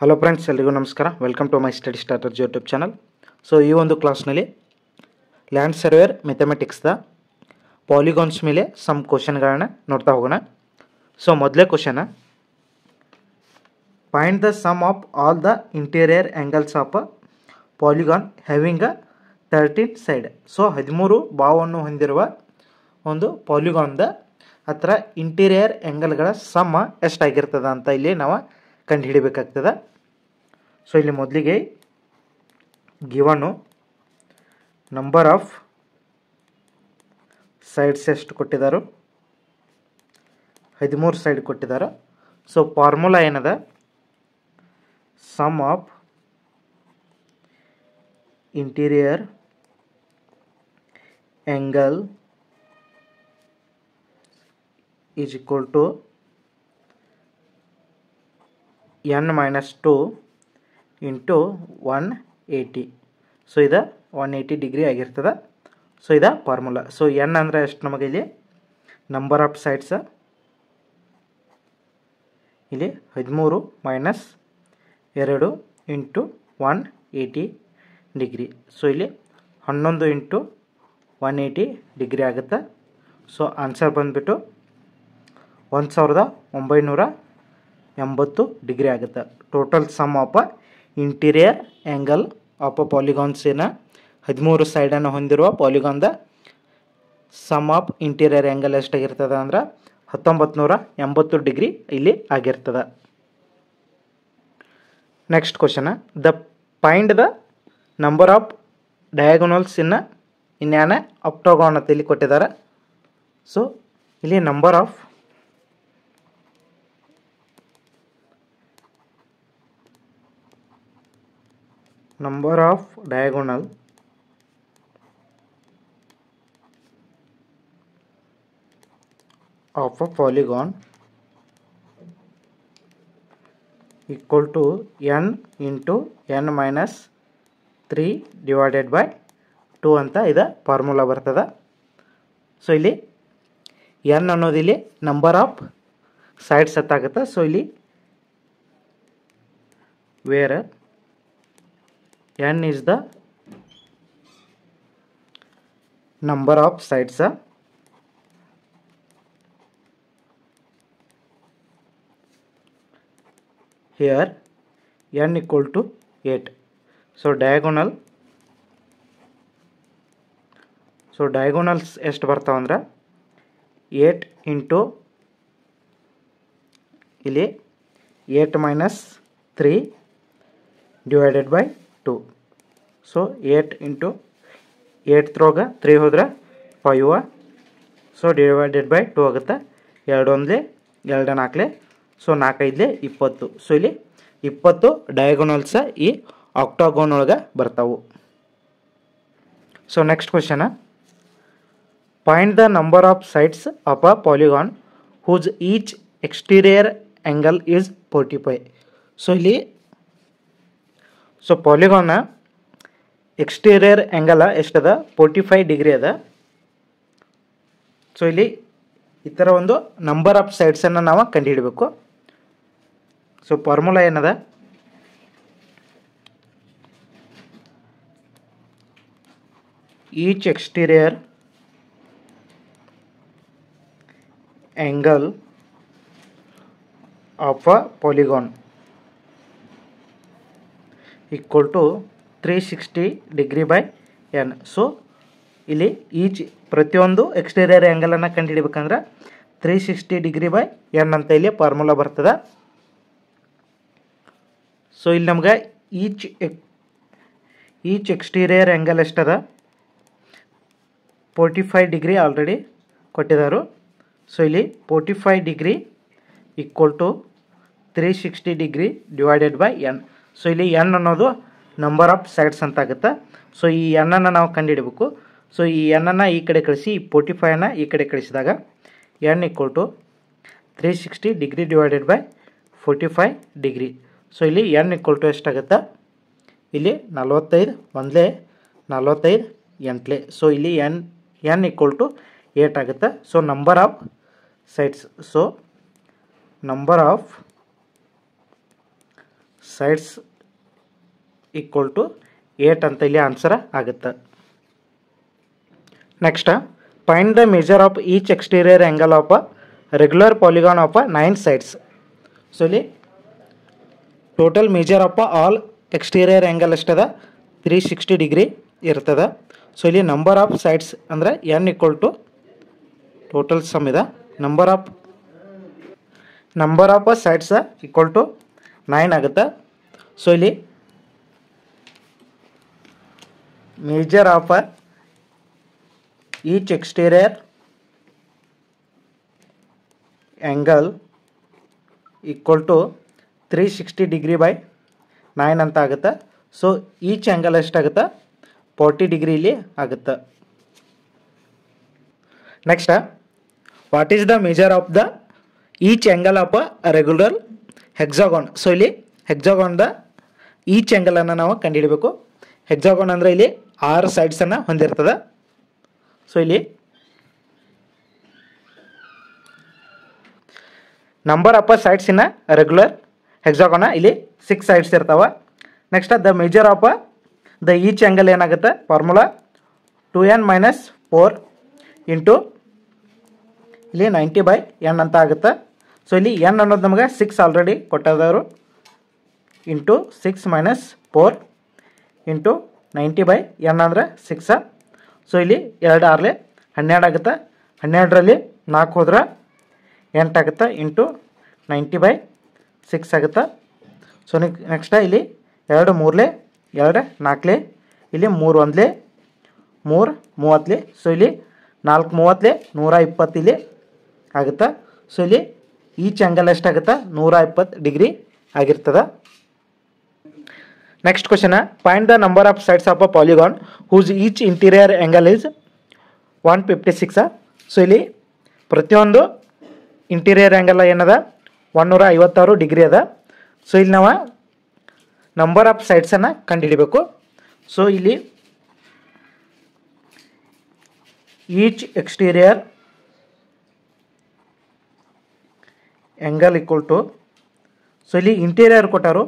Hello friends, ಎಲ್ಲರಿಗೂ ನಮಸ್ಕಾರ. Welcome to my study starter YouTube channel. So ಈ ಒಂದು ಕ್ಲಾಸ್ನಲ್ಲಿ ಲ್ಯಾಂಡ್ ಸರ್ವೇರ್ ಮೆಥಮೆಟಿಕ್ಸ್ದ ಪಾಲಿಗಾನ್ಸ್ ಮೇಲೆ ಸಮ್ ಕ್ವಶನ್ಗಳನ್ನ ನೋಡ್ತಾ ಹೋಗೋಣ. ಸೊ ಮೊದಲೇ question, find the sum of all the interior angles of a polygon having a 13 side. So 13 ಬಾವನ್ನು ಹೊಂದಿರುವ ಒಂದು ಪಾಲಿಗಾನ್ದ ಹತ್ರ ಇಂಟೀರಿಯರ್ ಆ್ಯಂಗಲ್ಗಳ ಸಮ ಎಷ್ಟಾಗಿರ್ತದ ಅಂತ ಇಲ್ಲಿ ನಾವು ಕಂಡುಹಿಡಿಬೇಕಾಗ್ತದೆ. ಸೊ ಇಲ್ಲಿ ಮೊದಲಿಗೆ ಗಿವನು ನಂಬರ್ ಆಫ್ ಸೈಡ್ಸ್ ಎಷ್ಟು ಕೊಟ್ಟಿದ್ದಾರೆ, 13 ಸೈಡ್ ಕೊಟ್ಟಿದ್ದಾರೆ. ಸೊ ಫಾರ್ಮುಲಾ ಏನದ, sum of interior angle is equal to n-2 into 180. So ಇದು 180 ಡಿಗ್ರಿ ಆಗಿರ್ತದೆ. ಸೊ ಇದು ಫಾರ್ಮುಲಾ. ಸೊ ಎನ್ ಅಂದರೆ ಎಷ್ಟು ನಮಗೆ ಇಲ್ಲಿ ನಂಬರ್ ಆಫ್ ಸೈಡ್ಸ್, ಇಲ್ಲಿ 13 ಮೈನಸ್ 2 ಇಂಟು 180 ಡಿಗ್ರಿ. ಸೊ ಇಲ್ಲಿ 11 ಇಂಟು 180 ಡಿಗ್ರಿ ಆಗುತ್ತೆ. ಸೊ ಆನ್ಸರ್ ಬಂದುಬಿಟ್ಟು 1980 ಡಿಗ್ರಿ ಆಗುತ್ತೆ. Total sum of interior angle of a ಪಾಲಿಗಾನ್ಸಿನ 13 ಸೈಡನ್ನು ಹೊಂದಿರುವ ಪಾಲಿಗಾನ್ದ ಸಮ್ ಆಫ್ ಇಂಟೀರಿಯರ್ ಆ್ಯಂಗಲ್ ಎಷ್ಟಾಗಿರ್ತದೆ ಅಂದ್ರೆ 1980 ಡಿಗ್ರಿ ಇಲ್ಲಿ ಆಗಿರ್ತದೆ. Next question, the find the number of diagonals in an octagon ಅಂತ ಇಲ್ಲಿ ಕೊಟ್ಟಿದ್ದಾರೆ. ಸೊ ಇಲ್ಲಿ number of diagonal of a polygon equal to n into n minus 3 divided by 2 ಅಂತ ಇದು ಫಾರ್ಮುಲಾ ಬರ್ತದೆ. ಸೊ ಇಲ್ಲಿ n ಅನ್ನೋದು ಇಲ್ಲಿ ನಂಬರ್ ಆಫ್ ಸೈಡ್ಸ್ ಎತ್ತಾಗುತ್ತೆ. ಸೊ ಇಲ್ಲಿ wear n is the number of sides, here n equal to 8. So diagonals ಎಷ್ಟು ಬರ್ತಾವ ಅಂದ್ರೆ 8 ಇಂಟು ಇಲ್ಲಿ 8 minus 3 divided by 2. So 8 into 8 ತ್ರೋಗ 3 ಹೋದ್ರೆ 5. ಸೊ ಡಿವೈಡೆಡ್ ಬೈ 2 ಆಗುತ್ತೆ. 2 ಒಂದ್ಲೆ 2 ನಾಲ್ಕಲೆ, ಸೊ 4 5ಲೆ 20. ಸೊ ಇಲ್ಲಿ 20 ಡಯಾಗೋನಲ್ಸ ಈ ಆಕ್ಟಾಗೋನ್ ಒಳಗೆ ಬರ್ತಾವು. So next question, find the number of sides of a polygon whose each exterior angle is 45. So ಇಲ್ಲಿ ಪಾಲಿಗಾನ್ ಎಕ್ಸ್ಟೀರಿಯರ್ ಆ್ಯಂಗಲ್ ಎಷ್ಟದ 45 degree ಅದ. So ಇಲ್ಲಿ ಈ ಥರ ಒಂದು ನಂಬರ್ ಆಫ್ ಸೈಡ್ಸನ್ನು ನಾವು ಕಂಡುಹಿಡಬೇಕು. ಸೊ ಫಾರ್ಮುಲಾ ಏನದ, each exterior angle of a polygon equal to 360 degree by n. So ಇಲ್ಲಿ ಈಚ್ ಪ್ರತಿಯೊಂದು ಎಕ್ಸ್ಟೀರಿಯರ್ ಆ್ಯಂಗಲನ್ನು ಕಂಡುಹಿಡಬೇಕಂದ್ರೆ 360 ಡಿಗ್ರಿ ಬೈ ಎನ್ ಅಂತ ಇಲ್ಲಿ ಫಾರ್ಮುಲಾ ಬರ್ತದೆ. ಸೊ ಇಲ್ಲಿ ನಮ್ಗೆ ಈಚ್ ಎಕ್ಸ್ಟೀರಿಯರ್ ಆ್ಯಂಗಲ್ ಎಷ್ಟದ 45 ಡಿಗ್ರಿ ಆಲ್ರೆಡಿ ಕೊಟ್ಟಿದ್ದಾರೆ. ಸೊ ಇಲ್ಲಿ 45 degree equal to 360 degree divided by n. So ಇಲ್ಲಿ ಎನ್ ಅನ್ನೋದು ನಂಬರ್ ಆಫ್ ಸೈಡ್ಸ್ ಅಂತ ಆಗುತ್ತೆ. ಸೊ ಈ ಎನ್ನನ್ನು ನಾವು ಕಂಡುಹಿಡಬೇಕು. ಸೊ ಈ ಎನ್ನನ್ನು ಈ ಕಡೆ ಕಳಿಸಿ, ಈ 45ನ ಈ ಕಡೆ ಕಳಿಸಿದಾಗ n equal to 360 degree divided by 45 degree. So ಇಲ್ಲಿ ಎನ್ ಈಕ್ವಲ್ ಟು ಎಷ್ಟಾಗುತ್ತೆ, ಇಲ್ಲಿ 45 ಒಂದ್ಲೆ 45 ಎಂಟ್ಲೆ. ಸೊ ಇಲ್ಲಿ ಎನ್ ಈಕ್ವಲ್ ಟು 8 ಆಗುತ್ತೆ. So number of sides, so number of sides equal to 8 ಅಂತ ಇಲ್ಲಿ ಆನ್ಸರ್ ಆಗುತ್ತೆ. Next find the measure of each exterior angle of a regular polygon of 9 sides. So ಇಲ್ಲಿ total measure of all exterior angle ಎಷ್ಟದ 360 degree ಇರ್ತದೆ. So ಇಲ್ಲಿ number of sides ಅಂದರೆ n equal to total sum ಇದೆ number of sides equal to 9 ಆಗುತ್ತೆ. So ಇಲ್ಲಿ measure of each exterior angle equal to 360 degree by 9 ಅಂತ ಆಗುತ್ತೆ. So each angle ಎಷ್ಟಾಗುತ್ತೆ 40 degree ಇಲ್ಲಿ ಆಗುತ್ತೆ. Next what is the measure of the each angle of a regular hexagon. So ಇಲ್ಲಿ ಹೆಕ್ಸಾಗಾನ್ದ each ಆ್ಯಂಗಲನ್ನು ನಾವು ಕಂಡುಹಿಡಬೇಕು. ಹೆಕ್ಸಾಗಾನ್ ಅಂದರೆ ಇಲ್ಲಿ 6 ಸೈಡ್ಸನ್ನು ಹೊಂದಿರ್ತದೆ. ಸೊ ಇಲ್ಲಿ number of sides in regular hexagon ಇಲ್ಲಿ 6 ಸೈಡ್ಸ್ ಇರ್ತಾವೆ. Next the measure of the each angle ಏನಾಗುತ್ತೆ ಫಾರ್ಮುಲಾ 2n - 4 ಇಂಟು ಇಲ್ಲಿ 90/n ಅಂತ ಆಗುತ್ತೆ. ಸೊ ಇಲ್ಲಿ n ಅನ್ನೋದು ನಮಗೆ 6 ಆಲ್ರೆಡಿ ಕೊಟ್ಟದವರು ಇಂಟು 6 - 4 ಇಂಟು 90/n ಅಂದರೆ 6. ಸೊ ಇಲ್ಲಿ 2 6 12 ಆಗುತ್ತೆ. 12ರಲ್ಲಿ 4 ಹೋದ್ರೆ 8 ಆಗುತ್ತೆ ಇಂಟು 90/6 ಆಗುತ್ತೆ. ಸೊ ನೆಕ್ಸ್ಟ್ ಇಲ್ಲಿ 2 3 2 4 ಇಲ್ಲಿ 3 1 3 30. ಸೊ ಇಲ್ಲಿ 4 30 120 ಇಲ್ಲಿ ಆಗುತ್ತೆ. ಸೊ ಇಲ್ಲಿ ಈಚ್ ಆ್ಯಂಗಲ್ ಎಷ್ಟಾಗುತ್ತೆ 120 ಡಿಗ್ರಿ ಆಗಿರ್ತದೆ. Next question find the number of sides of a polygon whose each interior angle is 156. So ಇಲ್ಲಿ ಪ್ರತಿಯೊಂದು ಇಂಟೀರಿಯರ್ ಆ್ಯಂಗಲ್ ಏನದ 156 ಡಿಗ್ರಿ ಅದ. ಸೊ ಇಲ್ಲಿ ನಾವು ನಂಬರ್ ಆಫ್ ಸೈಡ್ಸನ್ನು ಕಂಡುಹಿಡಬೇಕು. ಸೊ ಇಲ್ಲಿ each exterior angle equal to, so ಇಲ್ಲಿ ಇಂಟೀರಿಯರ್ ಕೊಟ್ಟರು,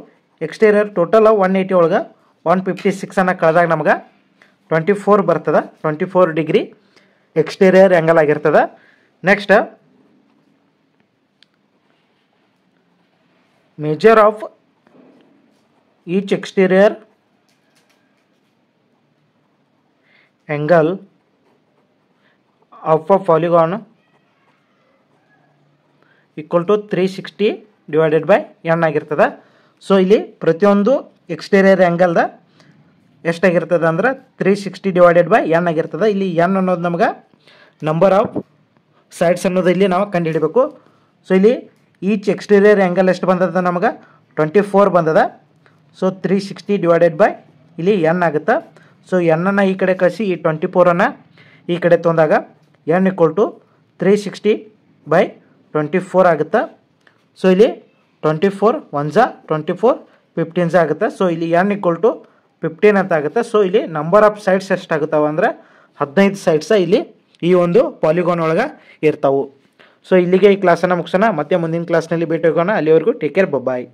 ಎಕ್ಸ್ಟೀರಿಯರ್ ಟೋಟಲ್ 180 ಒಳಗೆ 156 ಕಳೆದಾಗ ನಮ್ಗೆ 24 ಬರ್ತದೆ. 24 ಡಿಗ್ರಿ ಎಕ್ಸ್ಟೀರಿಯರ್ ಆ್ಯಂಗಲ್ ಆಗಿರ್ತದೆ. Next measure of each exterior angle of a polygon equal to 360 divided by n ಆಗಿರ್ತದೆ. ಸೊ ಇಲ್ಲಿ ಪ್ರತಿಯೊಂದು ಎಕ್ಸ್ಟೀರಿಯರ್ ಆ್ಯಂಗಲ್ದ ಎಷ್ಟಾಗಿರ್ತದೆ ಅಂದ್ರೆ 360 ಡಿವೈಡೆಡ್ ಬೈ n ಆಗಿರ್ತದೆ. ಇಲ್ಲಿ n ಅನ್ನೋದು ನಮ್ಗೆ ನಂಬರ್ ಆಫ್ ಸೈಡ್ಸ್ ಅನ್ನೋದು ಇಲ್ಲಿ ನಾವು ಕಂಡುಹಿಡಬೇಕು. ಸೊ ಇಲ್ಲಿ ಈಚ್ ಎಕ್ಸ್ಟೀರಿಯರ್ ಆ್ಯಂಗಲ್ ಎಷ್ಟು ಬಂದದ ನಮ್ಗೆ 24 ಬಂದದ. ಸೊ 360 ಡಿವೈಡೆಡ್ ಬೈ ಇಲ್ಲಿ n ಆಗುತ್ತೆ. ಸೊ n ಈ ಕಡೆ ಕಳಿಸಿ ಈ 24 ಈ ಕಡೆ ತೊಂದಾಗ n ಈಕ್ವಲ್ ಟು 360 ಬೈ 24 ಆಗುತ್ತೆ. ಸೊ ಇಲ್ಲಿ 24 1 24 15 ಆಗುತ್ತೆ. ಸೊ ಇಲ್ಲಿ n ಈಕ್ವಲ್ ಟು 15 ಅಂತ ಆಗುತ್ತೆ. ಸೊ ಇಲ್ಲಿ ನಂಬರ್ ಆಫ್ ಸೈಡ್ಸ್ ಎಷ್ಟಾಗುತ್ತಾವೆ ಅಂದರೆ 15 ಸೈಡ್ಸ ಇಲ್ಲಿ ಈ ಒಂದು ಪಾಲಿಗಾನ್ ಒಳಗೆ ಇರ್ತಾವೆ. ಸೊ ಇಲ್ಲಿಗೆ ಈ ಕ್ಲಾಸನ್ನು ಮುಗಿಸೋಣ. ಮತ್ತೆ ಮುಂದಿನ ಕ್ಲಾಸ್ನಲ್ಲಿ ಭೇಟಿ ಹೋಗೋಣ. ಅಲ್ಲಿವರೆಗೂ ಟೇಕ್ ಕೇರ್, ಬಾಯ್.